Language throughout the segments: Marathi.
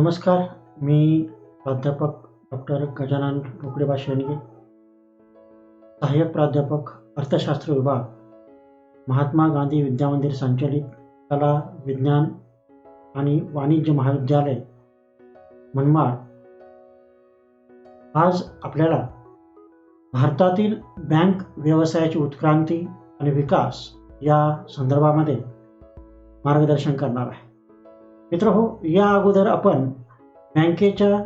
नमस्कार. मी प्राध्यापक डॉक्टर गजानन रोकडेबा शेंडगे, सहाय्यक प्राध्यापक अर्थशास्त्र विभाग, महात्मा गांधी विद्यामंदिर संचलित कला, विज्ञान आणि वाणिज्य महाविद्यालय, मनमाड. आज आपल्याला भारतातील बँक व्यवसायाची उत्क्रांती आणि विकास या संदर्भामध्ये मार्गदर्शन करणार आहे. मित्रहो, या अगोदर आपण बँकेच्या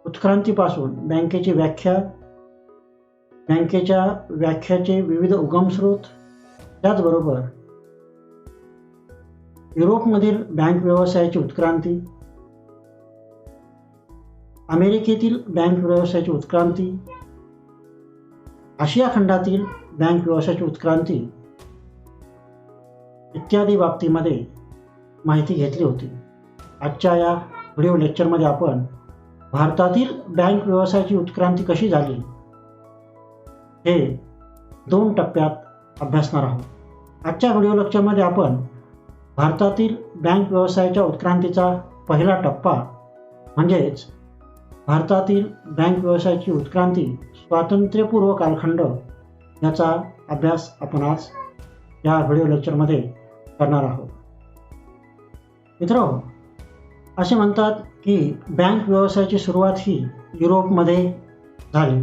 उत्क्रांतीपासून बँकेची व्याख्या, बँकेच्या व्याख्याचे विविध उगमस्रोत, त्याचबरोबर युरोपमधील बँक व्यवसायाची उत्क्रांती, अमेरिकेतील बँक व्यवसायाची उत्क्रांती, आशिया खंडातील बँक व्यवसायाची उत्क्रांती इत्यादी बाबतीमध्ये माहिती घेतली होती. आजच्या या व्हिडिओ लेक्चरमध्ये आपण भारतातील बँक व्यवसायाची उत्क्रांती कशी झाली हे 2 टप्प्यात अभ्यासणार आहोत. आजच्या व्हिडिओ लेक्चरमध्ये आपण भारतातील बँक व्यवसायाच्या उत्क्रांतीचा पहिला टप्पा म्हणजेच भारतातील बँक व्यवसायाची उत्क्रांती स्वातंत्र्यपूर्व कालखंड याचा अभ्यास आपण आज या व्हिडिओ लेक्चरमध्ये करणार आहोत. मित्रांनो, असे म्हणतात की बँक व्यवसायाची सुरुवात ही युरोपमध्ये झाली.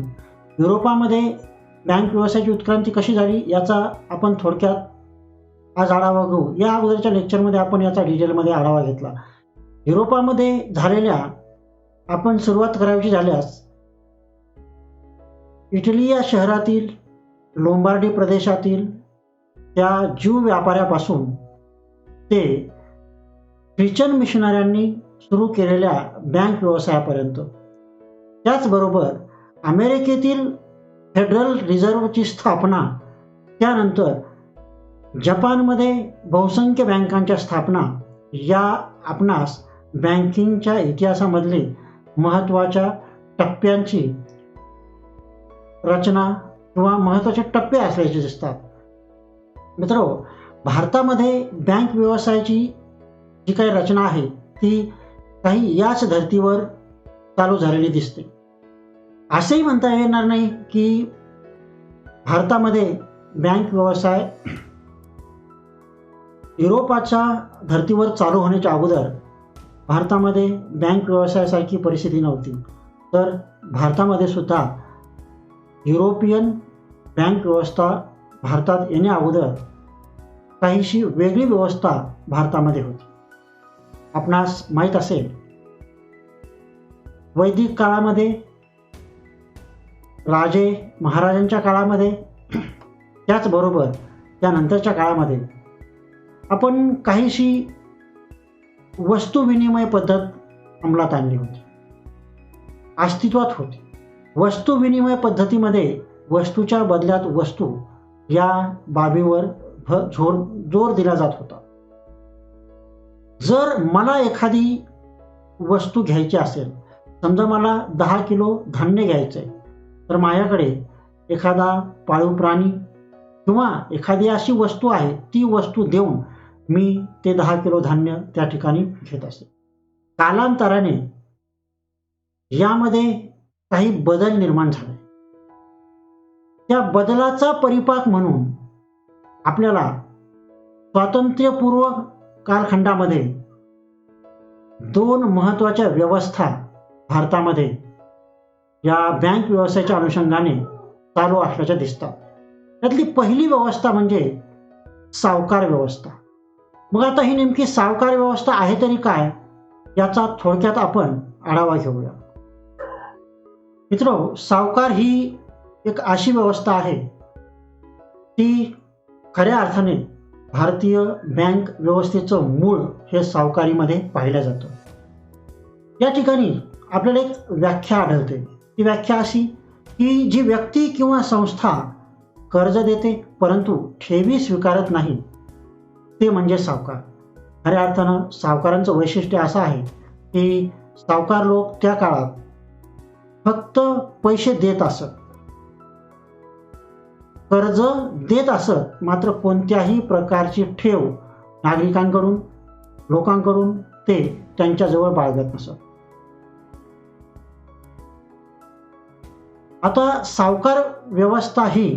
युरोपामध्ये बँक व्यवसायाची उत्क्रांती कशी झाली याचा आपण थोडक्यात आज आढावा घेऊ. या अगोदरच्या लेक्चरमध्ये आपण याचा डिटेलमध्ये आढावा घेतला. युरोपामध्ये झालेल्या आपण सुरुवात करायची झाल्यास इटली या शहरातील लोंबार्डी प्रदेशातील त्या ज्यू व्यापाऱ्यापासून ते ख्रिश्चन मिशनऱ्यांनी सुरू केलेल्या बँक व्यवसायापर्यंत, त्याचबरोबर अमेरिकेतील फेडरल रिझर्व्हची स्थापना, त्यानंतर जपानमध्ये बहुसंख्य बँकांच्या स्थापना, या आपणास बँकिंगच्या इतिहासामधली महत्त्वाच्या टप्प्यांची रचना किंवा महत्त्वाचे टप्पे असल्याचे दिसतात. मित्रांनो, भारतामध्ये बँक व्यवसायाची जी काही रचना आहे ती काही याच धर्तीवर चालू झालेली दिसते. असेही म्हणता येणार नाही की भारतामध्ये बँक व्यवसाय युरोपाच्या धर्तीवर चालू होण्याच्या अगोदर भारतामध्ये बँक व्यवसायासारखी परिस्थिती नव्हती. तर भारतामध्ये सुद्धा युरोपियन बँक व्यवस्था भारतात येण्या अगोदर काहीशी वेगळी व्यवस्था भारतामध्ये होती. आपणास माहीत असेल, वैदिक काळामध्ये, राजे महाराजांच्या काळामध्ये, त्याचबरोबर त्यानंतरच्या काळामध्ये आपण काहीशी वस्तू विनिमय पद्धत अंमलात आणली होती, अस्तित्वात होती. वस्तू विनिमय पद्धतीमध्ये वस्तूच्या बदल्यात वस्तू या बाबीवर जोर दिला जात होता. जर मला एखादी वस्तू घ्यायची असेल, समजा मला 10 किलो धान्य घ्यायचं आहे, तर माझ्याकडे एखादा पाळीव प्राणी किंवा एखादी अशी वस्तू आहे, ती वस्तू देऊन मी ते 10 किलो धान्य त्या ठिकाणी घेत असे. कालांतराने यामध्ये काही बदल निर्माण झाले. त्या बदलाचा परिपाक म्हणून आपल्याला स्वातंत्र्यपूर्व कालखंडामध्ये 2 महत्त्वाच्या व्यवस्था भारतामध्ये या बँक व्यवसायाच्या अनुषंगाने चालू असल्याच्या दिसतात. त्यातली पहिली व्यवस्था म्हणजे सावकार व्यवस्था. मग आता ही नेमकी सावकार व्यवस्था आहे तरी काय याचा थोडक्यात आपण आढावा घेऊया. मित्रांनो, सावकार ही एक अशी व्यवस्था आहे ती खऱ्या अर्थाने भारतीय बँक व्यवस्थेचं मूळ हे सावकारीमध्ये पाहिलं जातं. या ठिकाणी आपल्याला एक व्याख्या आढळते. ती व्याख्या अशी की जी व्यक्ती किंवा संस्था कर्ज देते परंतु ठेवी स्वीकारत नाही, ते म्हणजे सावकार. खऱ्या अर्थानं सावकारांचं वैशिष्ट्य असं आहे की सावकार लोक त्या काळात फक्त पैसे देत असत, कर्ज देत असत, मात्र कोणत्याही प्रकारची ठेव नागरिकांकडून, लोकांकडून ते त्यांच्याजवळ बाळगत नसत. आता सावकार व्यवस्था ही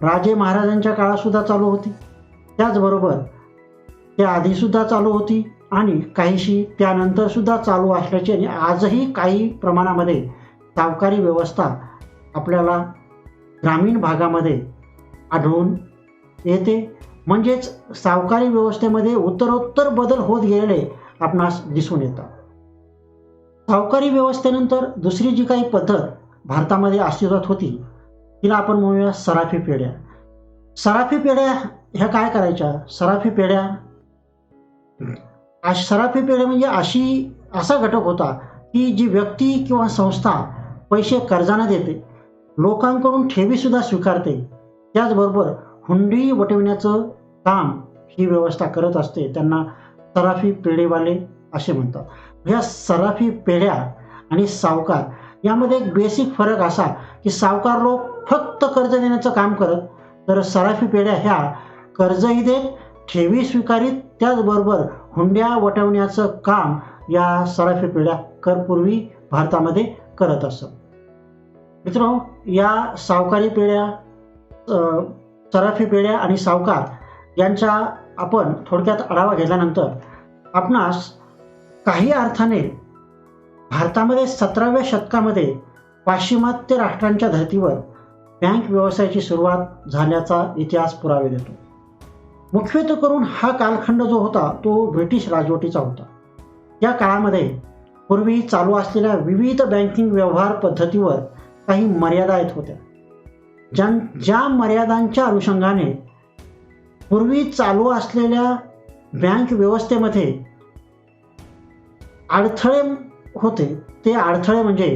राजे महाराजांच्या काळात सुद्धा चालू होती, त्याचबरोबर त्या आधी सुद्धा चालू होती आणि काहीशी त्यानंतर सुद्धा चालू असल्याची आणि आजही काही प्रमाणामध्ये सावकारी व्यवस्था आपल्याला ग्रामीण भागामध्ये आढळून येते. म्हणजेच सावकारी व्यवस्थेमध्ये उत्तरोत्तर बदल होत गेलेले आपणास दिसून येतात. सावकारी व्यवस्थेनंतर दुसरी जी काही पद्धत भारतामध्ये अस्तित्वात होती तिला आपण म्हणूया सराफी पेढ्या. सराफी पेढ्या ह्या काय करायच्या? सराफी पेढ्या म्हणजे असा घटक होता की जी व्यक्ती किंवा संस्था पैसे कर्जाने देते, लोकांकडून ठेवी सुद्धा स्वीकारते, त्याचबरोबर हुंडी वटविण्याचं काम ही व्यवस्था करत असते. त्यांना सराफी पेढेवाले असे म्हणतात. ह्या सराफी पेढ्या आणि सावकार यामध्ये एक बेसिक फरक असा की सावकार लोक फक्त कर्ज देण्याचं काम करत, तर सराफी पेढ्या ह्या कर्जही देत, ठेवी स्वीकारित, त्याचबरोबर हुंड्या वटवण्याचं काम या सराफी पेढ्या करपूर्वी भारतामध्ये करत असत. मित्रांनो, या सावकारी पेढ्या, सराफी पेढ्या आणि सावकार यांचा आपण थोडक्यात आढावा घेतल्यानंतर आपणास काही अर्थाने भारतामध्ये 17व्या शतकामध्ये पाश्चिमात्य राष्ट्रांच्या धर्तीवर बँक व्यवसायाची सुरुवात झाल्याचा इतिहास पुरावे देतो. मुख्यत्वे करून हा कालखंड जो होता तो ब्रिटिश राजवटीचा होता. या काळामध्ये पूर्वी चालू असलेल्या विविध बँकिंग व्यवहार पद्धतीवर काही मर्यादा येत होत्या. ज्या मर्यादांच्या अनुषंगाने पूर्वी चालू असलेल्या बँक व्यवस्थेमध्ये अडथळे होते, ते अडथळे म्हणजे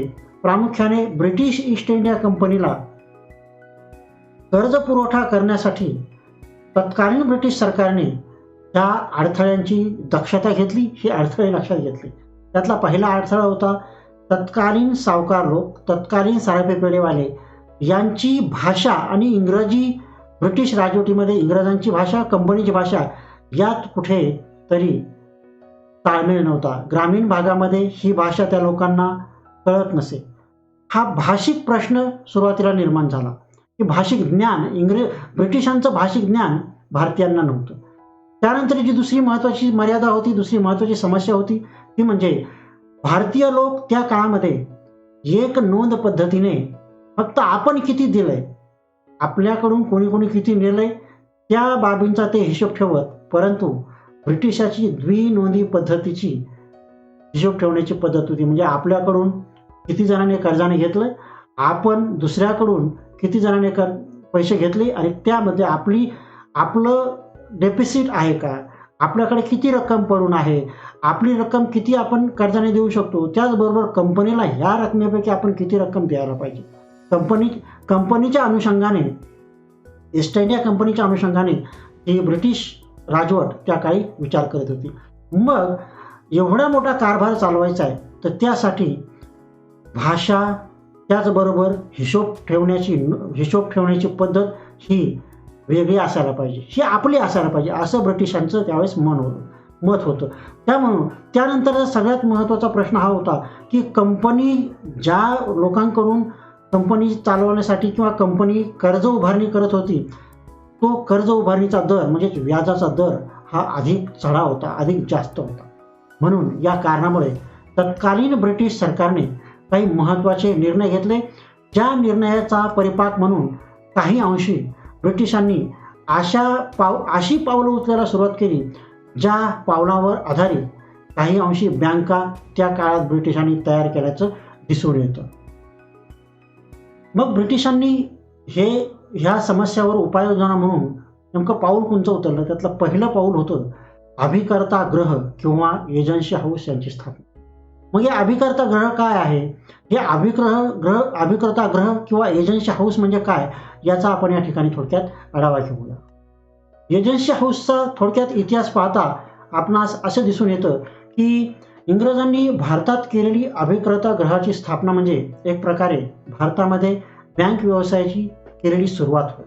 प्रामुख्याने ब्रिटिश ईस्ट इंडिया कंपनीला कर्ज पुरवठा करण्यासाठी तत्कालीन ब्रिटिश सरकारने त्या अडथळ्यांची दक्षता घेतली, ही अडथळे लक्षात घेतली. त्यातला पहिला अडथळा होता तत्कालीन सावकार लोक, तत्कालीन सराफी पेढेवाले यांची भाषा आणि इंग्रजी, ब्रिटिश राजवटीमध्ये इंग्रजांची भाषा, कंपनीची भाषा यात कुठे तरी ताळमेळ नव्हता. ग्रामीण भागामध्ये ही भाषा त्या लोकांना कळत नसे. हा भाषिक प्रश्न सुरुवातीला निर्माण झाला की भाषिक ज्ञान, ब्रिटिशांचं भाषिक ज्ञान भारतीयांना नव्हतं. त्यानंतर जी दुसरी महत्त्वाची मर्यादा होती, दुसरी महत्त्वाची समस्या होती ती म्हणजे भारतीय लोक त्या काळामध्ये एक नोंद पद्धतीने फक्त आपण किती दिलंय, आपल्याकडून कोणी कोणी किती नेलंय त्या बाबींचा ते हिशोब ठेवत, परंतु ब्रिटिशाची द्विनोंदी पद्धतीची हिशोब ठेवण्याची पद्धत होती. म्हणजे आपल्याकडून किती जणांनी कर्जाने घेतलं, आपण दुसऱ्याकडून किती जणांनी पैसे घेतले आणि त्यामध्ये आपलं डेफिसिट आहे का, आपल्याकडे किती रक्कम पडून आहे, आपली रक्कम किती आपण कर्जाने देऊ शकतो, त्याचबरोबर कंपनीला ह्या रकमेपैकी आपण किती रक्कम द्यायला पाहिजे. कंपनीच्या अनुषंगाने, ईस्ट इंडिया कंपनीच्या अनुषंगाने ही ब्रिटिश राजवट त्या काळी विचार करत होती. मग एवढा मोठा कारभार चालवायचा आहे तर त्यासाठी भाषा, त्याचबरोबर हिशोब ठेवण्याची पद्धत ही वेगळी असायला पाहिजे, ही आपली असायला पाहिजे, असं ब्रिटिशांचं त्यावेळेस मत होतं. त्यानंतर सगळ्यात महत्त्वाचा प्रश्न हा होता की कंपनी ज्या लोकांकडून कंपनी चालवण्यासाठी किंवा कंपनी कर्ज उभारणी करत होती, तो कर्ज उभारणीचा दर म्हणजेच व्याजाचा दर हा अधिक चढा होता, अधिक जास्त होता. म्हणून या कारणामुळे तत्कालीन ब्रिटिश सरकारने काही महत्त्वाचे निर्णय घेतले. ज्या निर्णयाचा परिपाक म्हणून काही अंशी ब्रिटिशांनी अशी पावलं उचलायला सुरुवात केली ज्या पावलावर आधारित काही अंशी बँका त्या काळात ब्रिटिशांनी तयार केल्याचं दिसून येतं. मग ब्रिटिशांनी ह्या समस्यावर उपाययोजना म्हणून नेमकं पाऊल कोणतं उचललं? त्यातलं पहिलं पाऊल होतं अभिकर्ता ग्रह किंवा एजन्सी हाऊस यांची स्थापना. मग हे अभिकर्ता ग्रह काय आहे? हे अभिकर्ता ग्रह किंवा एजन्सी हाऊस म्हणजे काय याचा आपण या ठिकाणी थोडक्यात आढावा घेऊया. एजन्सी हाऊसचा थोडक्यात इतिहास पाहता आपणास असं दिसून येतं की इंग्रजांनी भारतात केलेली अभिकर्ता ग्रहाची स्थापना म्हणजे एक प्रकारे भारतामध्ये बँक व्यवसायाची केलेली सुरुवात होय.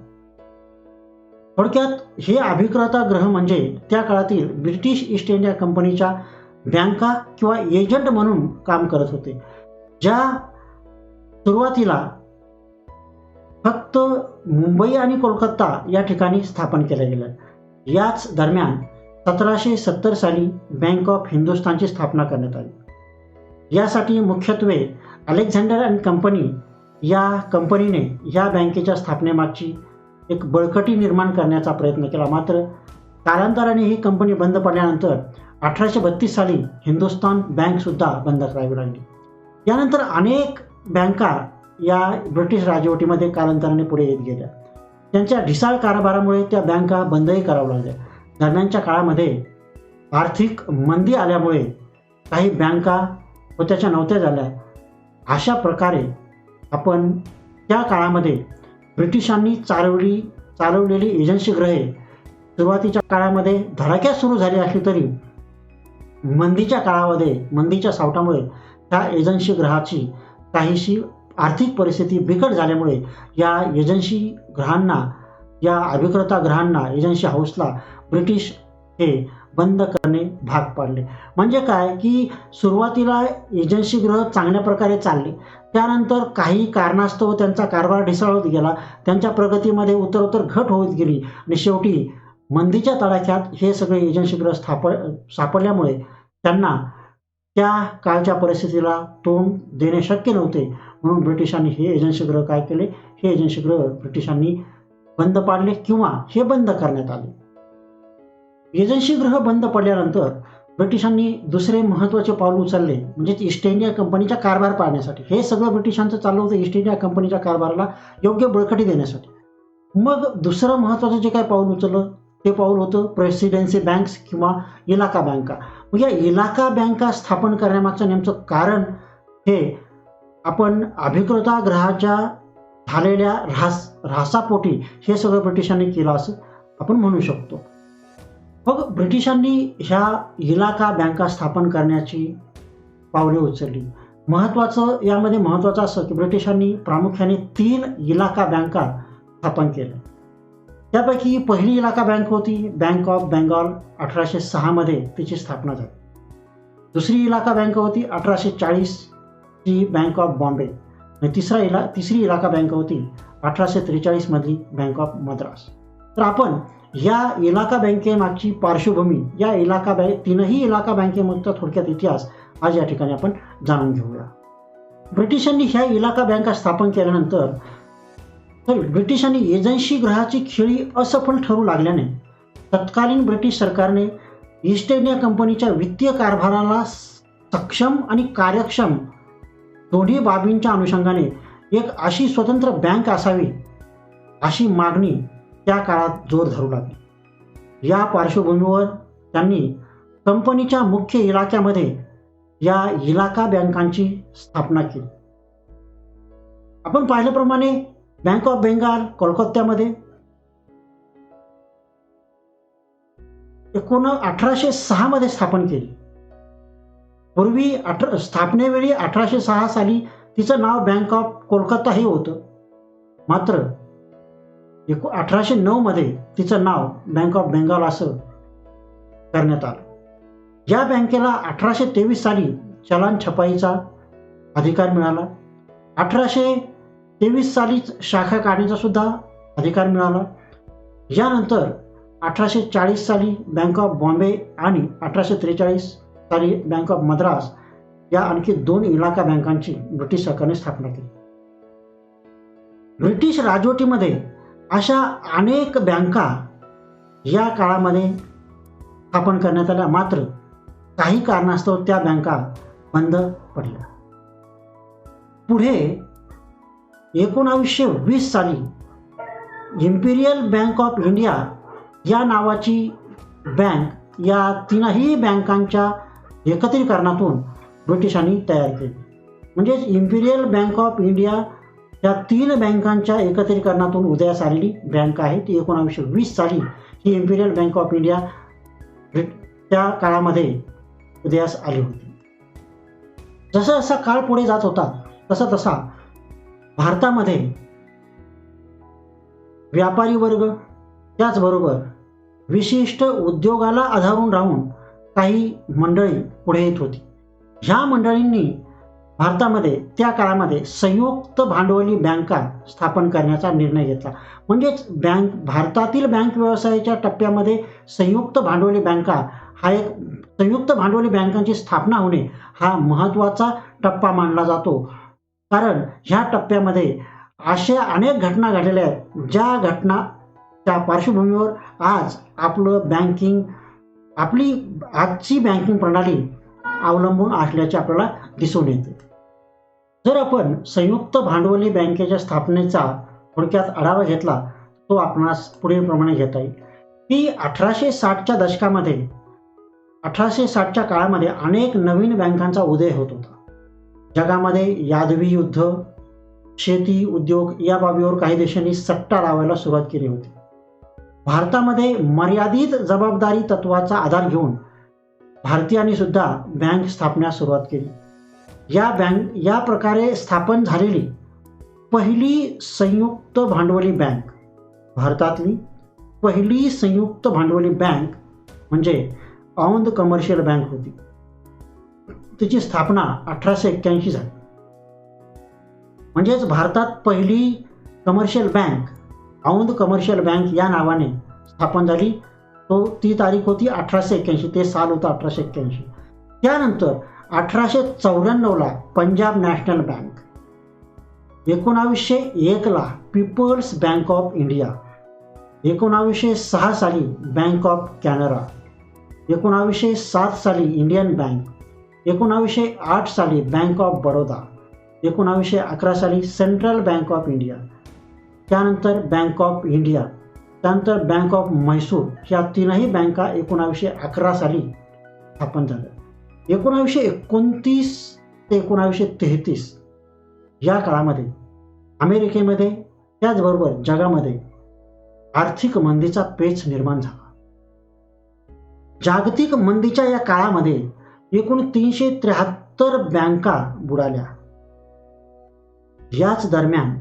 थोडक्यात हे अभिकर्ता ग्रह म्हणजे त्या काळातील ब्रिटिश ईस्ट इंडिया कंपनीच्या बँका किंवा एजंट म्हणून काम करत होते, ज्या सुरुवातीला फक्त मुंबई आणि कोलकाता या ठिकाणी स्थापन केलं गेलं. याच दरम्यान 1770 साली बँक ऑफ हिंदुस्थानची स्थापना करण्यात आली. यासाठी मुख्यत्वे अलेक्झांडर अँड कंपनी या कंपनीने या बँकेच्या स्थापनेमागची एक बळकटी निर्माण करण्याचा प्रयत्न केला. मात्र कालांतराने ही कंपनी बंद पडल्यानंतर 1832 साली हिंदुस्थान बँकसुद्धा बंद करावी लागली. यानंतर अनेक बँका या ब्रिटिश राजवटीमध्ये कालांतराने पुढे येत गेल्या. त्यांच्या ढिसाळ कारभारामुळे त्या बँका बंदही कराव्या लागल्या. दरम्यानच्या काळामध्ये आर्थिक मंदी आल्यामुळे काही बँका होत्याच्या नव्हत्या झाल्या. अशा प्रकारे आपण त्या काळामध्ये ब्रिटिशांनी चालवलेली एजन्सी ग्रहे सुरुवातीच्या काळामध्ये धडाक्यात सुरू झाली असली तरी मंदीच्या काळामध्ये मंदीच्या सावटामुळे त्या एजन्सी ग्रहाची काहीशी आर्थिक परिस्थिती बिकट झाल्यामुळे या एजन्सी ग्रहांना, या अभिकर्ता ग्रहांना, एजन्सी हाऊसला ब्रिटिश हे बंद करणे भाग पाडले. म्हणजे काय की सुरुवातीला एजन्सी ग्रह चांगल्या प्रकारे चालले, त्यानंतर काही कारणास्तव त्यांचा कारभार ढिसाळ होत गेला, त्यांच्या प्रगतीमध्ये उत्तरोत्तर घट होत गेली आणि शेवटी मंदीच्या तडाख्यात हे सगळे एजन्सी ग्रह सापडल्यामुळे त्यांना त्या काळच्या परिस्थितीला तोंड देणे शक्य नव्हते. म्हणून ब्रिटिशांनी हे एजन्सी ग्रह काय केले, हे एजन्सी ग्रह ब्रिटिशांनी बंद पाडले किंवा हे बंद करण्यात आले. एजन्सी ग्रह बंद पडल्यानंतर ब्रिटिशांनी दुसरे महत्त्वाचे पाऊल उचलले, म्हणजे ईस्ट इंडिया कंपनीचा कारभार पाळण्यासाठी. हे सगळं ब्रिटिशांचं चाललं होतं ईस्ट इंडिया कंपनीच्या कारभाराला योग्य बळकटी देण्यासाठी. मग दुसरं महत्त्वाचं जे काय पाऊल उचललं ते पाऊल होतं प्रेसिडेन्सी बँक्स किंवा इलाका बँका. मग या इलाका बँका स्थापन करण्यामागचं नेमकं कारण हे आपण अभिकृता ग्रहाच्या झालेल्या ऱ्हासापोटी हे सगळं ब्रिटिशांनी केलं असं आपण म्हणू शकतो. मग ब्रिटिशांनी ह्या इलाका बँका स्थापन करण्याची पावले उचलली. यामध्ये महत्त्वाचं असं की ब्रिटिशांनी प्रामुख्याने 3 इलाका बँका स्थापन केल्या. त्यापैकी पहिली इलाका बँक होती बँक ऑफ बेंगॉल. 1806 मध्ये तिची स्थापना झाली. दुसरी इलाका बँक होती 1840 ची बँक ऑफ बॉम्बे. आणि तिसरी इलाका बँक होती 1843 मधली बँक ऑफ मद्रास. तर आपण या इलाका बँकेमागची पार्श्वभूमी, या तीनही इलाका बँकेमागचा थोडक्यात इतिहास आज या ठिकाणी आपण जाणून घेऊया. ब्रिटिशांनी ह्या इलाका बँका स्थापन केल्यानंतर ब्रिटिशांनी एजन्सी ग्रहाची खेळी असफल ठरू लागल्याने तत्कालीन ब्रिटिश सरकारने ईस्ट इंडिया कंपनीच्या वित्तीय कारभाराला सक्षम आणि कार्यक्षम दोन्ही बाबींच्या अनुषंगाने एक अशी स्वतंत्र बँक असावी अशी मागणी त्या काळात जोर धरू लागली. या पार्श्वभूमीवर त्यांनी कंपनीच्या मुख्य इलाक्यामध्ये या इलाका बँकांची स्थापना केली. आपण पाहिल्याप्रमाणे बँक ऑफ बेंगाल कोलकात्यामध्ये 1806 मध्ये स्थापन केली. पूर्वी स्थापनेवेळी 1806 साली तिचं नाव बँक ऑफ कोलकाता हे होतं. मात्र 1809 मध्ये तिचं नाव बँक ऑफ बेंगाल असं करण्यात आलं. या बँकेला 1823 साली चलन छपाईचा अधिकार मिळाला. 1823 सालीच शाखा काढण्याचा सुद्धा अधिकार मिळाला. यानंतर 1840 साली बँक ऑफ बॉम्बे आणि 1843 साली बँक ऑफ मद्रास या आणखी 2 इलाका बँकांची ब्रिटिश सरकारने स्थापना केली. ब्रिटिश राजवटीमध्ये अशा अनेक बँका या काळामध्ये स्थापन करण्यात आल्या. मात्र काही कारणास्तव त्या बँका बंद पडल्या. पुढे 1920 साली इम्पिरियल बँक ऑफ इंडिया या नावाची बँक या तीनही बँकांच्या एकत्रीकरणातून ब्रिटिशांनी तयार केली. म्हणजेच इम्पिरियल बँक ऑफ इंडिया या 3 बँकांच्या एकत्रीकरणातून उदयास आलेली बँक आहे. ती 1920 साली ही इम्पिरियल बँक ऑफ इंडिया त्या काळामध्ये उदयास आली होती. जसा जसा काळ पुढे जात होता तसा भारतामध्ये व्यापारी वर्ग त्याचबरोबर विशिष्ट उद्योगाला आधारून राहून काही मंडळी पुढे येत होती. ह्या मंडळींनी भारतामध्ये त्या काळामध्ये संयुक्त भांडवली बँका स्थापन करण्याचा निर्णय घेतला. म्हणजेच भारतातील बँक व्यवसायाच्या टप्प्यामध्ये संयुक्त भांडवली बँका हा एक संयुक्त भांडवली बँकांची स्थापना होणे हा महत्त्वाचा टप्पा मानला जातो. कारण ह्या टप्प्यामध्ये अशा अनेक घटना घडलेल्या आहेत, ज्या घटनाच्या पार्श्वभूमीवर आज आपली आजची बँकिंग प्रणाली अवलंबून असल्याचे आपल्याला दिसून येते. जर आपण संयुक्त भांडवली बँकेच्या स्थापनेचा थोडक्यात आढावा घेतला तो आपणास पुढील प्रमाणे घेता येईल की 1860च्या दशकामध्ये 1860च्या काळामध्ये अनेक नवीन बँकांचा उदय होत होता. जगामध्ये यादवी युद्ध, शेती, उद्योग या बाबीवर काही देशांनी सट्टा लावायला सुरुवात केली होती. भारतामध्ये मर्यादित जबाबदारी तत्वाचा आधार घेऊन भारतीयांनी सुद्धा बँक स्थापण्यास सुरुवात केली. या प्रकारे स्थापन झालेली पहिली संयुक्त भांडवली बँक, भारतातली पहिली संयुक्त भांडवली बँक म्हणजे औंध कमर्शियल बँक होती. तिची स्थापना 1881 झाली. म्हणजेच भारतात पहिली commercial bank Aundh commercial bank या नावाने स्थापन झाली. ती तारीख होती 1881, ते साल होतं 1881. त्यानंतर 1894ला पंजाब नॅशनल बँक, 1901ला पीपल्स बँक ऑफ इंडिया, 1906 साली बँक ऑफ कॅनडा, 1907 साली इंडियन बँक, 1908 साली बँक ऑफ बडोदा, 1911 साली सेंट्रल बँक ऑफ इंडिया, त्यानंतर बँक ऑफ इंडिया, त्यानंतर बँक ऑफ म्हैसूर. ह्या तीनही बँका 1911 साली स्थापन झाल्या. 1929 ते 1933 या काळामध्ये अमेरिकेमध्ये त्याचबरोबर जगामध्ये आर्थिक मंदीचा पेच निर्माण झाला. जागतिक मंदीच्या या काळामध्ये एकूण 373 बँका बुडाल्या. याच दरम्यान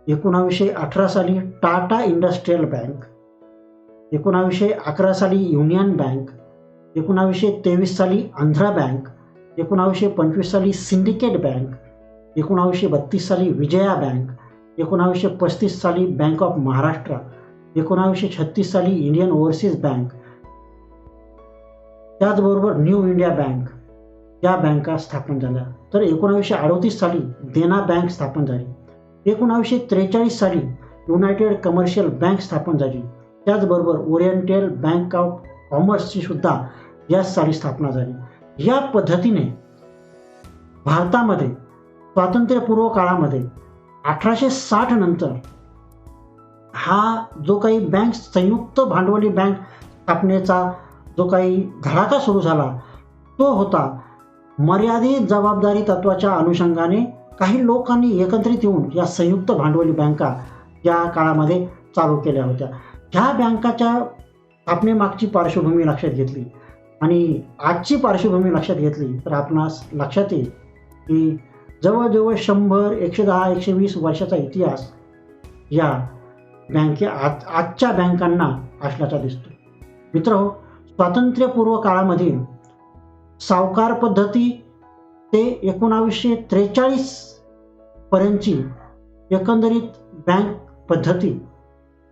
1918 साली टाटा इंडस्ट्रियल बँक, 1911 साली युनियन बँक, 1923 साली आंध्रा बँक, 1925 साली सिंडिकेट बँक, 1932 साली विजया बँक, 1935 साली बँक ऑफ महाराष्ट्र, 1936 साली इंडियन ओव्हरसीज बँक, त्याचबरोबर न्यू इंडिया बँक या बँका स्थापन झाल्या. तर 1938 साली देना बँक स्थापन झाली. 1943 साली युनायटेड कमर्शियल बँक स्थापन झाली. त्याचबरोबर ओरिएंटल बँक ऑफ कॉमर्सची सुद्धा याच साली स्थापना झाली. या पद्धतीने भारतामध्ये स्वातंत्र्यपूर्व काळामध्ये 1860 नंतर हा जो काही बँक संयुक्त भांडवली बँक स्थापनेचा जो काही धडाका सुरू झाला तो होता मर्यादित जबाबदारी तत्वाच्या अनुषंगाने काही लोकांनी एकत्रित येऊन या संयुक्त भांडवली बँका या काळामध्ये चालू केल्या होत्या. ह्या बँकाच्या स्थापनेमागची पार्श्वभूमी लक्षात घेतली आणि आजची पार्श्वभूमी लक्षात घेतली तर आपणास लक्षात येईल की जवळजवळ 100, 110, 120 वर्षाचा इतिहास या आजच्या बँकांना असल्याचा दिसतो. मित्रहो, स्वातंत्र्यपूर्व काळामधील सावकार पद्धती ते 1943 पर्यंतची एकंदरीत बँक पद्धती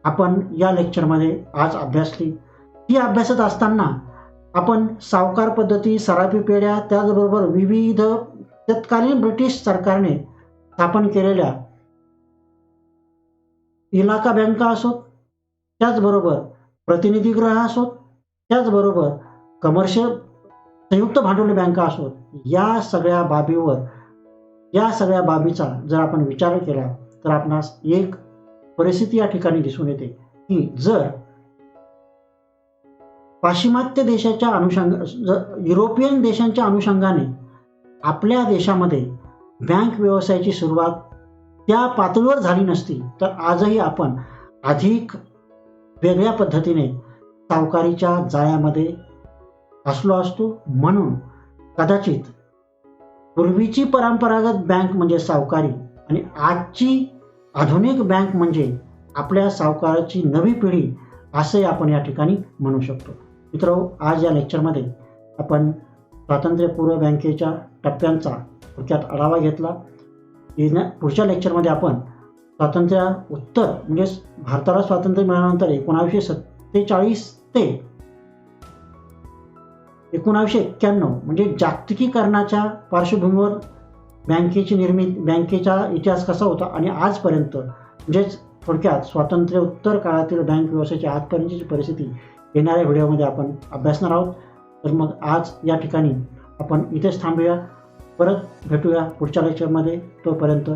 आपण या लेक्चरमध्ये आज अभ्यासली. ही अभ्यासत असताना आपण सावकार पद्धती, सराफी पेढ्या, त्याचबरोबर विविध तत्कालीन ब्रिटिश सरकारने स्थापन केलेल्या इलाका बँका असोत, त्याचबरोबर प्रतिनिधीगृह असोत, त्याचबरोबर कमर्शियल संयुक्त भांडवली बँका असोत, या सगळ्या बाबीचा जर आपण विचार केला तर आपणास एक परिस्थिती या ठिकाणी दिसून येते की जर पाश्चिमात्य देशाच्या युरोपियन देशांच्या अनुषंगाने आपल्या देशामध्ये बँक व्यवसायाची सुरुवात त्या पातळीवर झाली नसती तर आजही आपण अधिक वेगळ्या पद्धतीने सावकारीच्या जाळ्यामध्ये असलो असतो. म्हणून कदाचित पूर्वीची परंपरागत बँक म्हणजे सावकारी आणि आजची आधुनिक बँक म्हणजे आपल्या सावकाराची नवी पिढी असे आपण या ठिकाणी म्हणू शकतो. मित्रांनो, आज या लेक्चरमध्ये आपण स्वातंत्र्यपूर्व बँकेच्या टप्प्यांचा थोडक्यात आढावा घेतला. पुढच्या लेक्चरमध्ये आपण स्वातंत्र्य उत्तर म्हणजे भारताला स्वातंत्र्य मिळाल्यानंतर 1947 ते 1991 म्हणजे जागतिकीकरणाच्या पार्श्वभूमीवर बँकेचा इतिहास कसा होता आणि आजपर्यंत म्हणजेच थोडक्यात स्वातंत्र्य उत्तर काळातील बँक व्यवसायाची आजपर्यंतची परिस्थिती येणाऱ्या व्हिडिओमध्ये आपण अभ्यासणार आहोत. तर मग आज या ठिकाणी आपण इथेच थांबूया. परत भेटूया पुढच्या लेक्चरमध्ये. तोपर्यंत